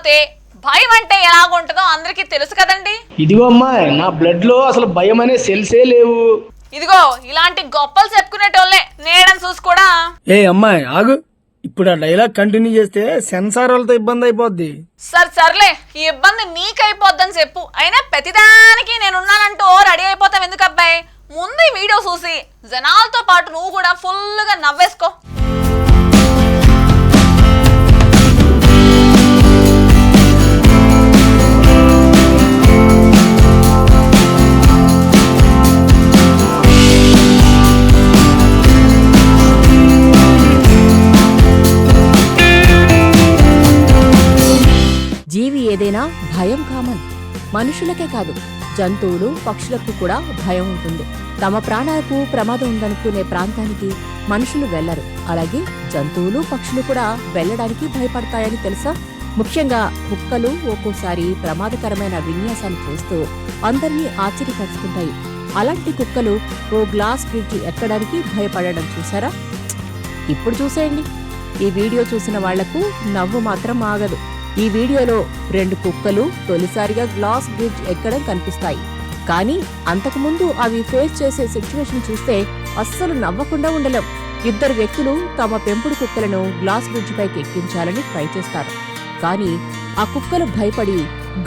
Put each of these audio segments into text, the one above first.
కాకపోతే భయం అంటే ఎలాగుంటుందో అందరికీ తెలుసు కదండి. ఇదిగో అమ్మాయి, నా బ్లడ్ లో అసలు భయం అనే సెల్సే లేవు. ఇదిగో ఇలాంటి గొప్పలు చెప్పుకునేటోళ్ళే నేడని చూసి కూడా. ఏ అమ్మాయి ఆగు, ఇప్పుడు ఆ డైలాగ్ కంటిన్యూ చేస్తే సెన్సార్ వాళ్ళతో ఇబ్బంది అయిపోద్ది. సర్లే, ఈ ఇబ్బంది నీకైపోద్దని చెప్పు. అయినా ప్రతిదానికి నేనున్నానంటూ రెడీ అయిపోతావు ఎందుకు అబ్బాయి? ముందు ఈ వీడియో చూసి జనాలతో పాటు నువ్వు కూడా ఫుల్ గా నవ్వేసుకో. జీవి ఏదైనా భయం కామన్. మనుషులకే కాదు, జంతువులు పక్షులకు కూడా భయం ఉంటుంది. తమ ప్రాణాలకు ప్రమాదం ఉందనుకునే ప్రాంతానికి మనుషులు వెళ్లరు. అలాగే జంతువులు పక్షులు కూడా వెళ్లడానికి భయపడతాయని తెలుసా? ముఖ్యంగా కుక్కలు ఒక్కోసారి ప్రమాదకరమైన విన్యాసాలు చేస్తూ అందరినీ ఆశ్చర్యపరుస్తుంటాయి. అలాంటి కుక్కలు ఓ గ్లాస్ బ్రిడ్జ్ ఎక్కడానికి భయపడడం చూసారా? ఇప్పుడు చూసేయండి. ఈ వీడియో చూసిన వాళ్లకు నవ్వు మాత్రం ఆగదు. ఈ వీడియోలో 2 కుక్కలు తొలిసారిగా గ్లాస్ బ్రిడ్జ్ ఎక్కడం కనిపిస్తాయి. కానీ అంతకుముందు అవి ఫేస్ చేసే సిచ్యువేషన్ చూస్తే అస్సలు నవ్వకుండా ఉండలేం. 2 వ్యక్తులు తమ పెంపుడు కుక్కలను గ్లాస్ బ్రిడ్జ్ పైకి ఎక్కించాలని ట్రై చేస్తారు. కానీ ఆ కుక్కలు భయపడి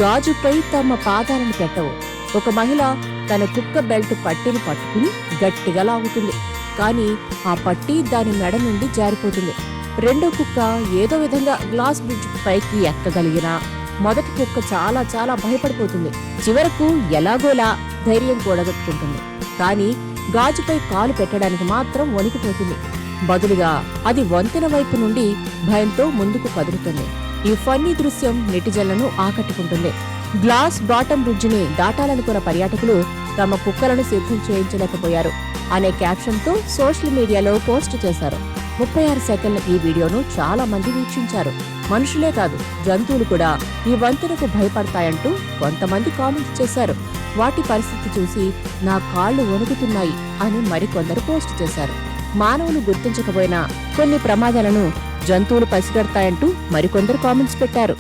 గాజుపై తమ పాదాలను పెట్టవు. ఒక మహిళ తన కుక్క బెల్ట్ పట్టిని పట్టుకుని గట్టిగా లాగుతుంది. కానీ ఆ పట్టి దాని మెడ నుండి జారిపోతుంది. రెండో కుక్క ఏదో విధంగా గ్లాస్ బ్రిడ్జ్ పైకి ఎక్కగలిగినా మొదటి కుక్క చాలా చాలా భయపడిపోతుంది. చివరకు ఎలాగోలా ధైర్యం కూడగట్టుకుంటుంది. కానీ గాజుపై కాలు పెట్టడానికి మాత్రం వణికిపోతుంది. బదులుగా అది వంతెన వైపు నుండి భయంతో ముందుకు కదులుతుంది. ఈ ఫన్నీ దృశ్యం నెటిజన్లను ఆకట్టుకుంటుంది. గ్లాస్ బాటమ్ బ్రిడ్జిని దాటాలనుకున్న పర్యాటకులు తమ కుక్కలను సిద్ధం చేయించలేకపోయారు అనే క్యాప్షన్తో సోషల్ మీడియాలో పోస్ట్ చేశారు. 36 సెకండ్ల ఈ వీడియోను చాలా మంది వీక్షించారు. మనుషులే కాదు, జంతువులు కూడా ఈ వంతెనకు భయపడతాయంటూ కొంతమంది కామెంట్స్ చేశారు. వాటి పరిస్థితి చూసి నా కాళ్లు వణుకుతున్నాయి అని మరికొందరు పోస్ట్ చేశారు. మానవులు గుర్తించకపోయినా కొన్ని ప్రమాదాలను జంతువులు పసిగడతాయంటూ మరికొందరు కామెంట్స్ పెట్టారు.